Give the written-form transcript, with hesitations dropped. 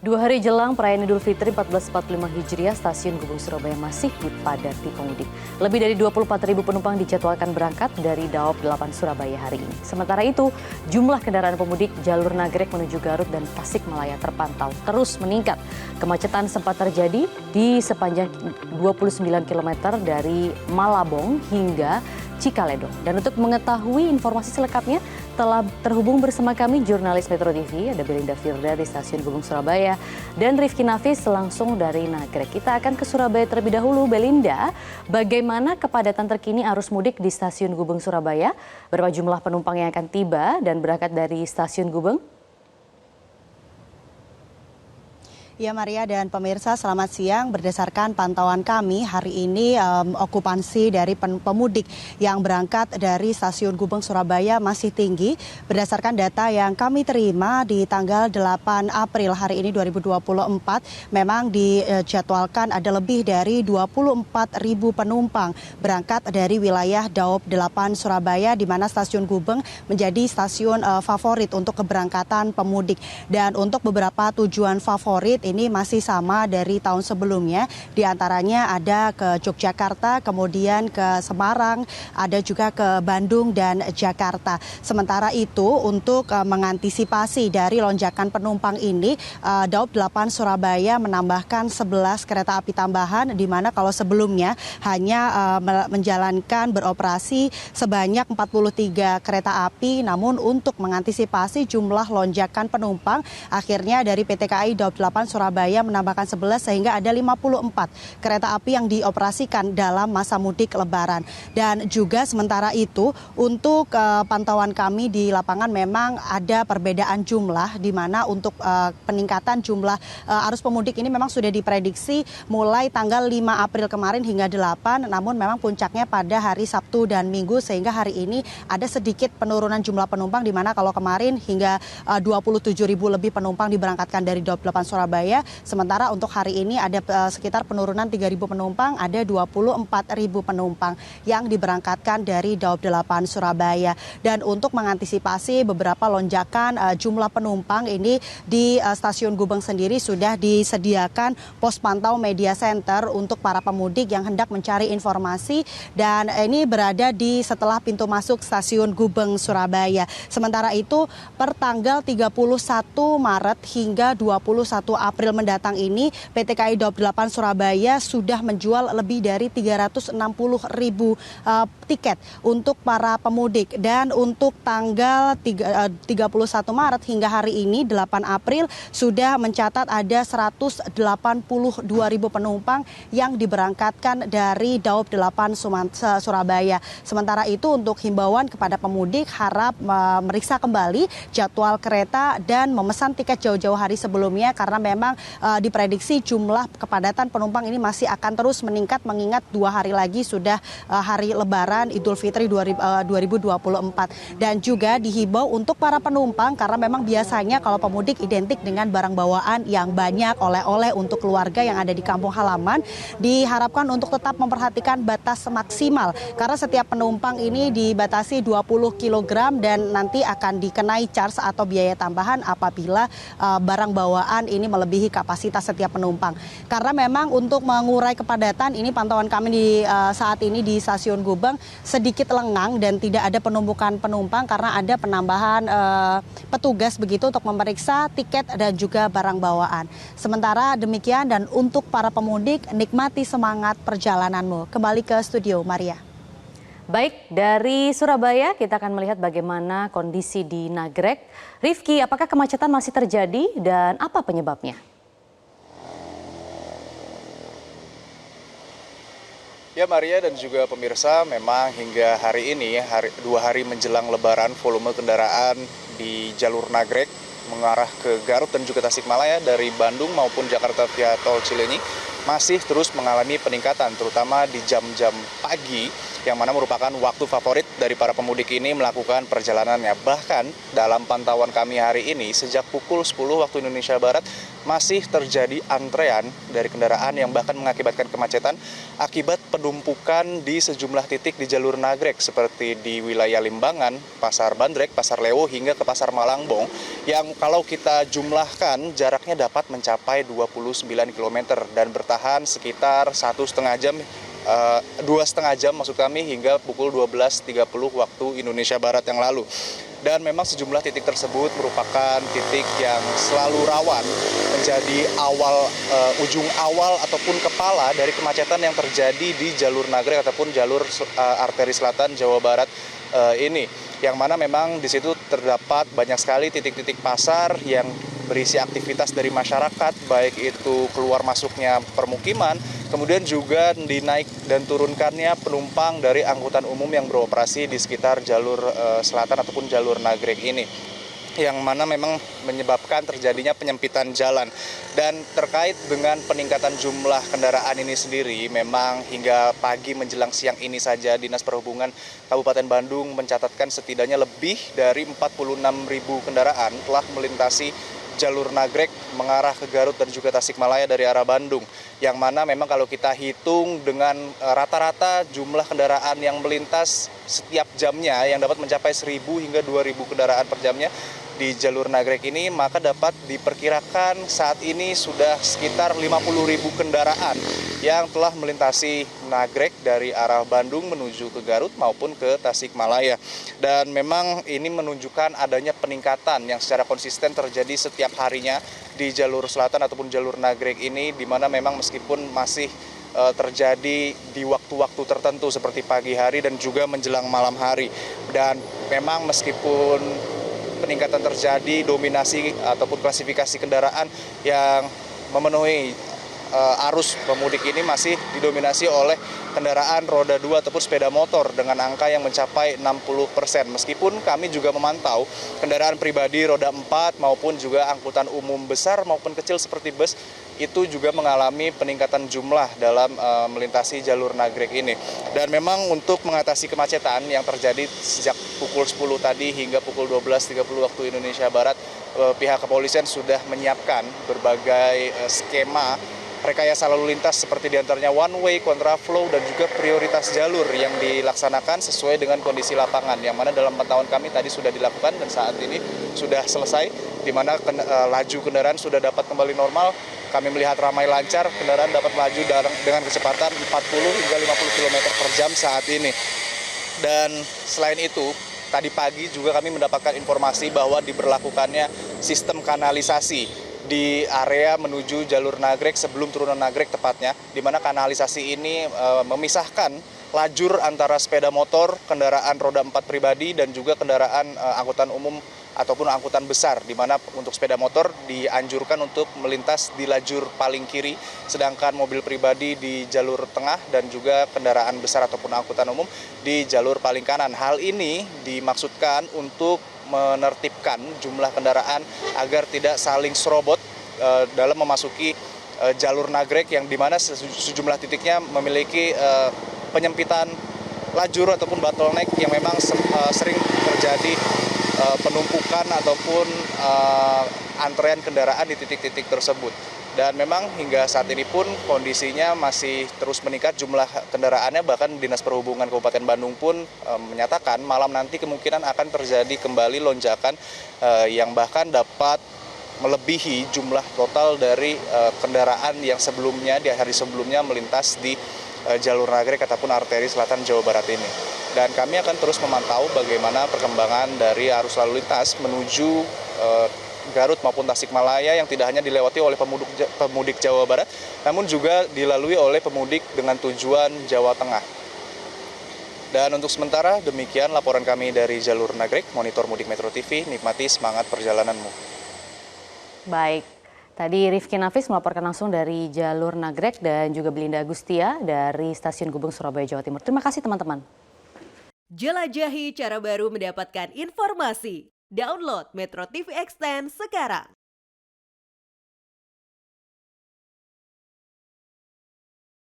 2 hari jelang perayaan Idul Fitri 1445 Hijriah, stasiun Gubeng Surabaya masih dipadati pemudik. Lebih dari 24.000 penumpang dijadwalkan berangkat dari Daop 8 Surabaya hari ini. Sementara itu, jumlah kendaraan pemudik jalur Nagrek menuju Garut dan Tasikmalaya terpantau terus meningkat. Kemacetan sempat terjadi di sepanjang 29 km dari Malabong hingga Cikaledong. Dan untuk mengetahui informasi selengkapnya, telah terhubung bersama kami jurnalis Metro TV, ada Belinda Firda di stasiun Gubeng Surabaya, dan Rifki Nafis langsung dari Nagrek. Kita akan ke Surabaya terlebih dahulu. Belinda, bagaimana kepadatan terkini arus mudik di stasiun Gubeng Surabaya? Berapa jumlah penumpang yang akan tiba dan berangkat dari stasiun Gubeng? Ya Maria dan pemirsa, selamat siang. Berdasarkan pantauan kami hari ini okupansi dari pemudik yang berangkat dari stasiun Gubeng Surabaya masih tinggi. Berdasarkan data yang kami terima di tanggal 8 April hari ini 2024 memang dijadwalkan ada lebih dari 24.000 penumpang berangkat dari wilayah Daop 8 Surabaya, di mana stasiun Gubeng menjadi stasiun favorit untuk keberangkatan pemudik. Dan untuk beberapa tujuan favorit ini masih sama dari tahun sebelumnya, diantaranya ada ke Yogyakarta, kemudian ke Semarang, ada juga ke Bandung dan Jakarta. Sementara itu untuk mengantisipasi dari lonjakan penumpang ini, Daop 8 Surabaya menambahkan 11 kereta api tambahan, di mana kalau sebelumnya hanya menjalankan beroperasi sebanyak 43 kereta api, namun untuk mengantisipasi jumlah lonjakan penumpang, akhirnya dari PT KAI Daop 8 Surabaya menambahkan 11 sehingga ada 54 kereta api yang dioperasikan dalam masa mudik Lebaran. Dan juga sementara itu untuk pantauan kami di lapangan memang ada perbedaan jumlah, di mana untuk peningkatan jumlah arus pemudik ini memang sudah diprediksi mulai tanggal 5 April kemarin hingga 8, namun memang puncaknya pada hari Sabtu dan Minggu, sehingga hari ini ada sedikit penurunan jumlah penumpang, di mana kalau kemarin hingga 27.000 lebih penumpang diberangkatkan dari Daop 8 Surabaya. Sementara untuk hari ini ada sekitar penurunan 3.000 penumpang, ada 24.000 penumpang yang diberangkatkan dari Daop 8 Surabaya. Dan untuk mengantisipasi beberapa lonjakan jumlah penumpang ini di stasiun Gubeng sendiri sudah disediakan pos pantau media center untuk para pemudik yang hendak mencari informasi, dan ini berada di setelah pintu masuk stasiun Gubeng Surabaya. Sementara itu per tanggal 31 Maret hingga 21 April mendatang ini, PT KAI Daop 8 Surabaya sudah menjual lebih dari 360.000 tiket untuk para pemudik. Dan untuk tanggal 31 Maret hingga hari ini 8 April sudah mencatat ada 182.000 penumpang yang diberangkatkan dari Daop 8 Surabaya. Sementara itu untuk himbauan kepada pemudik, harap memeriksa kembali jadwal kereta dan memesan tiket jauh-jauh hari sebelumnya, karena memang diprediksi jumlah kepadatan penumpang ini masih akan terus meningkat, mengingat 2 hari lagi sudah hari Lebaran Idul Fitri 2024. Dan juga dihimbau untuk para penumpang, karena memang biasanya kalau pemudik identik dengan barang bawaan yang banyak, oleh-oleh untuk keluarga yang ada di kampung halaman, diharapkan untuk tetap memperhatikan batas maksimal, karena setiap penumpang ini dibatasi 20 kg dan nanti akan dikenai charge atau biaya tambahan apabila barang bawaan ini melebihi kapasitas setiap penumpang. Karena memang untuk mengurai kepadatan ini, pantauan kami di saat ini di stasiun Gubeng sedikit lengang dan tidak ada penumpukan penumpang karena ada penambahan petugas begitu untuk memeriksa tiket dan juga barang bawaan. Sementara demikian, dan untuk para pemudik, nikmati semangat perjalananmu. Kembali ke studio, Maria. Baik, dari Surabaya kita akan melihat bagaimana kondisi di Nagrek. Rifki, apakah kemacetan masih terjadi dan apa penyebabnya? Ya Maria dan juga pemirsa, memang hingga hari ini, 2 hari menjelang Lebaran, volume kendaraan di jalur Nagrek mengarah ke Garut dan juga Tasikmalaya dari Bandung maupun Jakarta via tol Cilenyi masih terus mengalami peningkatan, terutama di jam-jam pagi yang mana merupakan waktu favorit dari para pemudik ini melakukan perjalanannya. Bahkan dalam pantauan kami hari ini, sejak pukul 10 waktu Indonesia Barat, masih terjadi antrean dari kendaraan yang bahkan mengakibatkan kemacetan akibat penumpukan di sejumlah titik di jalur Nagrek seperti di wilayah Limbangan, Pasar Bandrek, Pasar Lewo hingga ke Pasar Malangbong yang kalau kita jumlahkan jaraknya dapat mencapai 29 km dan bertahan sekitar 2,5 jam maksud kami hingga pukul 12.30 waktu Indonesia Barat yang lalu. Dan memang sejumlah titik tersebut merupakan titik yang selalu rawan menjadi ujung awal ataupun kepala dari kemacetan yang terjadi di jalur Nagrek ataupun jalur arteri selatan Jawa Barat ini. Yang mana memang di situ terdapat banyak sekali titik-titik pasar yang berisi aktivitas dari masyarakat, baik itu keluar masuknya permukiman, kemudian juga dinaik dan turunkannya penumpang dari angkutan umum yang beroperasi di sekitar jalur selatan ataupun jalur Nagrek ini, yang mana memang menyebabkan terjadinya penyempitan jalan. Dan terkait dengan peningkatan jumlah kendaraan ini sendiri, memang hingga pagi menjelang siang ini saja Dinas Perhubungan Kabupaten Bandung mencatatkan setidaknya lebih dari 46.000 kendaraan telah melintasi jalur Nagrek mengarah ke Garut dan juga Tasikmalaya dari arah Bandung. Yang mana memang kalau kita hitung dengan rata-rata jumlah kendaraan yang melintas setiap jamnya yang dapat mencapai 1.000 hingga 2.000 kendaraan per jamnya di jalur Nagrek ini, maka dapat diperkirakan saat ini sudah sekitar 50.000 kendaraan yang telah melintasi Nagrek dari arah Bandung menuju ke Garut maupun ke Tasikmalaya. Dan memang ini menunjukkan adanya peningkatan yang secara konsisten terjadi setiap harinya di jalur selatan ataupun jalur Nagrek ini, di mana memang meskipun masih terjadi di waktu-waktu tertentu seperti pagi hari dan juga menjelang malam hari. Dan memang meskipun peningkatan terjadi, dominasi ataupun klasifikasi kendaraan yang memenuhi arus pemudik ini masih didominasi oleh kendaraan roda 2 ataupun sepeda motor dengan angka yang mencapai 60%. Meskipun kami juga memantau kendaraan pribadi roda 4 maupun juga angkutan umum besar maupun kecil seperti bus itu juga mengalami peningkatan jumlah dalam melintasi jalur Nagrek ini. Dan memang untuk mengatasi kemacetan yang terjadi sejak pukul 10 tadi hingga pukul 12.30 waktu Indonesia Barat, pihak kepolisian sudah menyiapkan berbagai skema rekayasa lalu lintas seperti diantaranya one way, kontraflow, dan juga prioritas jalur yang dilaksanakan sesuai dengan kondisi lapangan, yang mana dalam pantauan kami tadi sudah dilakukan dan saat ini sudah selesai, di mana laju kendaraan sudah dapat kembali normal. Kami melihat ramai lancar, kendaraan dapat melaju dengan kecepatan 40 hingga 50 km per jam saat ini. Dan selain itu, tadi pagi juga kami mendapatkan informasi bahwa diberlakukannya sistem kanalisasi di area menuju jalur Nagrek sebelum turunan Nagrek tepatnya, di mana kanalisasi ini memisahkan lajur antara sepeda motor, kendaraan roda 4 pribadi, dan juga kendaraan angkutan umum ataupun angkutan besar, di mana untuk sepeda motor dianjurkan untuk melintas di lajur paling kiri, sedangkan mobil pribadi di jalur tengah dan juga kendaraan besar ataupun angkutan umum di jalur paling kanan. Hal ini dimaksudkan untuk menertibkan jumlah kendaraan agar tidak saling serobot dalam memasuki jalur Nagrek, yang dimana sejumlah titiknya memiliki penyempitan lajur ataupun bottleneck yang memang sering terjadi penumpukan ataupun antrean kendaraan di titik-titik tersebut. Dan memang hingga saat ini pun kondisinya masih terus meningkat jumlah kendaraannya, bahkan Dinas Perhubungan Kabupaten Bandung pun menyatakan malam nanti kemungkinan akan terjadi kembali lonjakan yang bahkan dapat melebihi jumlah total dari kendaraan yang sebelumnya di hari sebelumnya melintas di jalur Nagrek ataupun arteri selatan Jawa Barat ini. Dan kami akan terus memantau bagaimana perkembangan dari arus lalu lintas menuju Garut maupun Tasikmalaya yang tidak hanya dilewati oleh pemudik Jawa Barat, namun juga dilalui oleh pemudik dengan tujuan Jawa Tengah. Dan untuk sementara demikian laporan kami dari jalur Nagrek. Monitor Mudik Metro TV, nikmati semangat perjalananmu. Baik, tadi Rifki Nafis melaporkan langsung dari jalur Nagrek dan juga Belinda Agustia dari Stasiun Gubeng, Surabaya, Jawa Timur. Terima kasih teman-teman. Jelajahi cara baru mendapatkan informasi. Download Metro TV Extend sekarang.